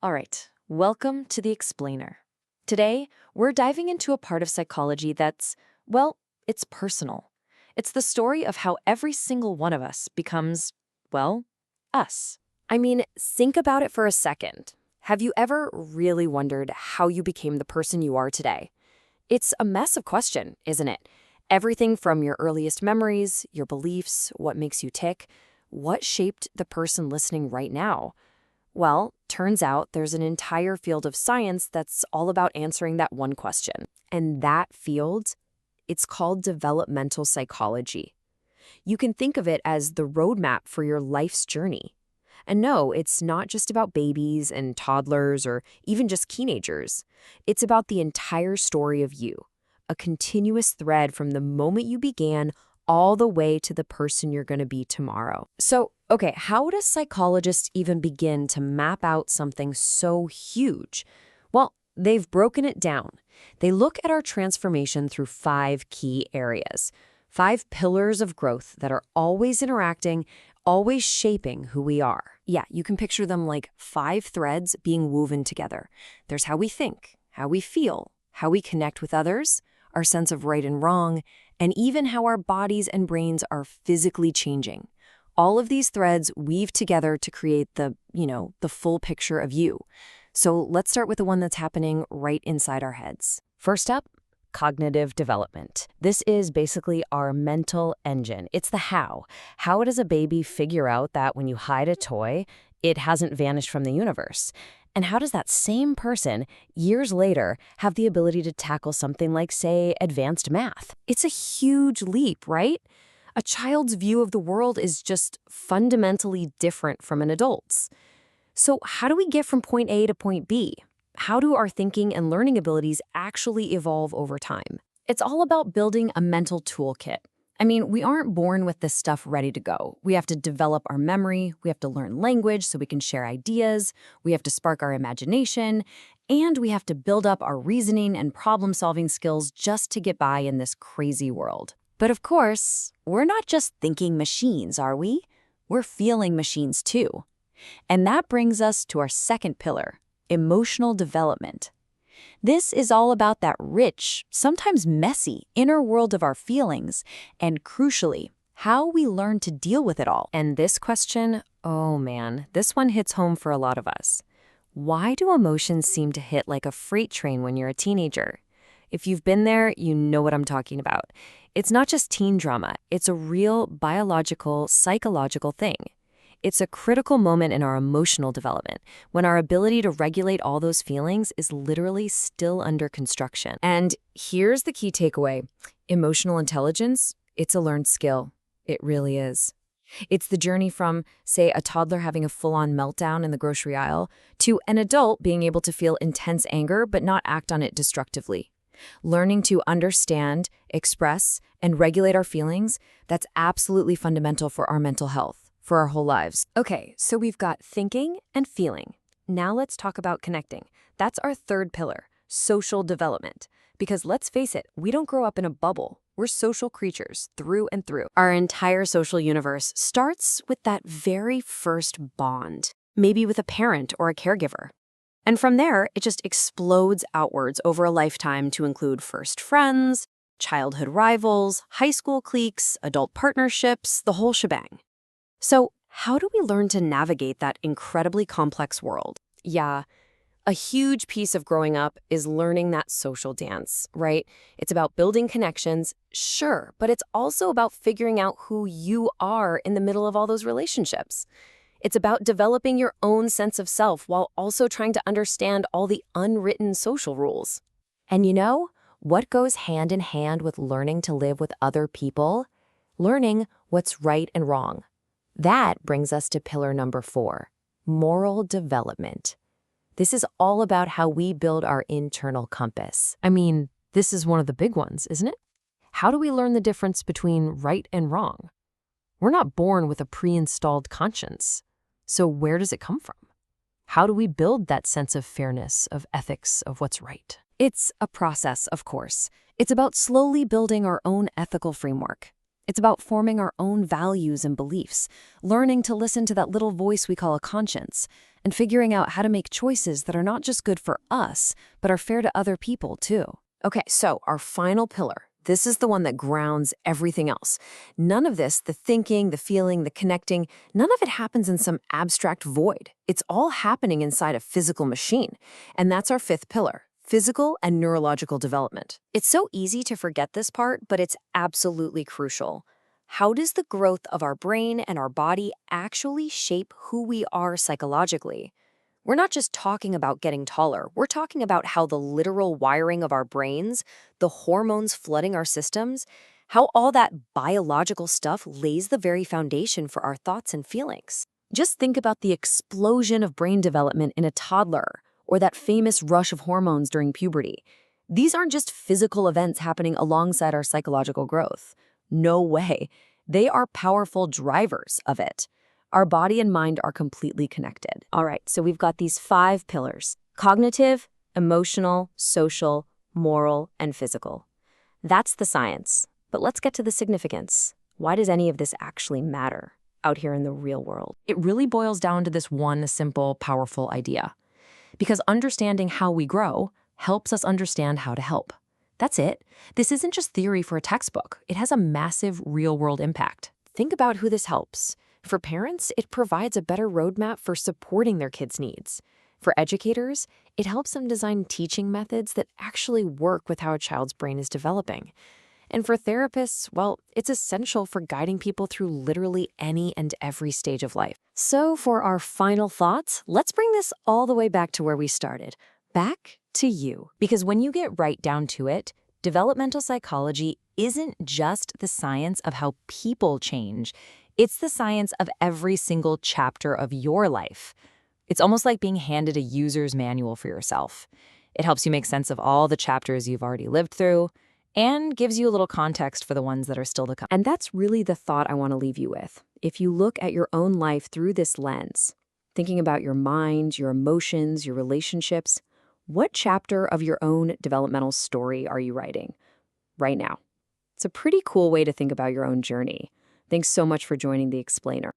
All right, welcome to The Explainer. Today, we're diving into a part of psychology that's, well, it's personal. It's the story of how every single one of us becomes, well, us. I mean, think about it for a second. Have you ever really wondered how you became the person you are today? It's a massive question, isn't it? Everything from your earliest memories, your beliefs, what makes you tick, what shaped the person listening right now? Well, turns out there's an entire field of science that's all about answering that one question. And that field, it's called developmental psychology. You can think of it as the roadmap for your life's journey. And no, it's not just about babies and toddlers or even just teenagers. It's about the entire story of you, a continuous thread from the moment you began all the way to the person you're going to be tomorrow. So, okay, how does psychologists even begin to map out something so huge? Well, they've broken it down. They look at our transformation through 5 key areas, 5 pillars of growth that are always interacting, always shaping who we are. Yeah, you can picture them like 5 threads being woven together. There's how we think, how we feel, how we connect with others, our sense of right and wrong, and even how our bodies and brains are physically changing. All of these threads weave together to create the full picture of you. So let's start with the one that's happening right inside our heads. First up, cognitive development. This is basically our mental engine. It's the how. How does a baby figure out that when you hide a toy, it hasn't vanished from the universe? And how does that same person, years later, have the ability to tackle something like, say, advanced math? It's a huge leap, right? A child's view of the world is just fundamentally different from an adult's. So how do we get from point A to point B? How do our thinking and learning abilities actually evolve over time? It's all about building a mental toolkit. I mean, we aren't born with this stuff ready to go. We have to develop our memory, we have to learn language so we can share ideas, we have to spark our imagination, and we have to build up our reasoning and problem-solving skills just to get by in this crazy world. But of course, we're not just thinking machines, are we? We're feeling machines too. And that brings us to our second pillar, emotional development. This is all about that rich, sometimes messy, inner world of our feelings, and crucially, how we learn to deal with it all. And this question, oh man, this one hits home for a lot of us. Why do emotions seem to hit like a freight train when you're a teenager? If you've been there, you know what I'm talking about. It's not just teen drama, it's a real biological, psychological thing. It's a critical moment in our emotional development, when our ability to regulate all those feelings is literally still under construction. And here's the key takeaway. Emotional intelligence, it's a learned skill. It really is. It's the journey from, say, a toddler having a full-on meltdown in the grocery aisle, to an adult being able to feel intense anger but not act on it destructively. Learning to understand, express, and regulate our feelings, that's absolutely fundamental for our mental health, for our whole lives. Okay, so we've got thinking and feeling. Now let's talk about connecting. That's our third pillar, social development. Because let's face it, we don't grow up in a bubble. We're social creatures through and through. Our entire social universe starts with that very first bond, maybe with a parent or a caregiver. And from there, it just explodes outwards over a lifetime to include first friends, childhood rivals, high school cliques, adult partnerships, the whole shebang. So how do we learn to navigate that incredibly complex world? Yeah, a huge piece of growing up is learning that social dance, right? It's about building connections, sure, but it's also about figuring out who you are in the middle of all those relationships. It's about developing your own sense of self while also trying to understand all the unwritten social rules. And you know what goes hand in hand with learning to live with other people? Learning what's right and wrong. That brings us to pillar number 4, moral development. This is all about how we build our internal compass. I mean, this is one of the big ones, isn't it? How do we learn the difference between right and wrong? We're not born with a pre-installed conscience. So where does it come from? How do we build that sense of fairness, of ethics, of what's right? It's a process, of course. It's about slowly building our own ethical framework. It's about forming our own values and beliefs, learning to listen to that little voice we call a conscience, and figuring out how to make choices that are not just good for us, but are fair to other people too. Okay, so our final pillar. This is the one that grounds everything else. None of this, the thinking, the feeling, the connecting, none of it happens in some abstract void. It's all happening inside a physical machine. And that's our fifth pillar. Physical and neurological development. It's so easy to forget this part, but it's absolutely crucial. How does the growth of our brain and our body actually shape who we are psychologically? We're not just talking about getting taller. We're talking about how the literal wiring of our brains, the hormones flooding our systems, how all that biological stuff lays the very foundation for our thoughts and feelings. Just think about the explosion of brain development in a toddler, or that famous rush of hormones during puberty. These aren't just physical events happening alongside our psychological growth. No way. They are powerful drivers of it. Our body and mind are completely connected. All right, so we've got these 5 pillars: cognitive, emotional, social, moral, and physical. That's the science. But let's get to the significance. Why does any of this actually matter out here in the real world? It really boils down to this one simple, powerful idea. Because understanding how we grow helps us understand how to help. That's it. This isn't just theory for a textbook. It has a massive real-world impact. Think about who this helps. For parents, it provides a better roadmap for supporting their kids' needs. For educators, it helps them design teaching methods that actually work with how a child's brain is developing. And for therapists, well, it's essential for guiding people through literally any and every stage of life. So for our final thoughts, let's bring this all the way back to where we started. Back to you. Because when you get right down to it, developmental psychology isn't just the science of how people change. It's the science of every single chapter of your life. It's almost like being handed a user's manual for yourself. It helps you make sense of all the chapters you've already lived through, and gives you a little context for the ones that are still to come. And that's really the thought I want to leave you with. If you look at your own life through this lens, thinking about your mind, your emotions, your relationships, what chapter of your own developmental story are you writing right now? It's a pretty cool way to think about your own journey. Thanks so much for joining The Explainer.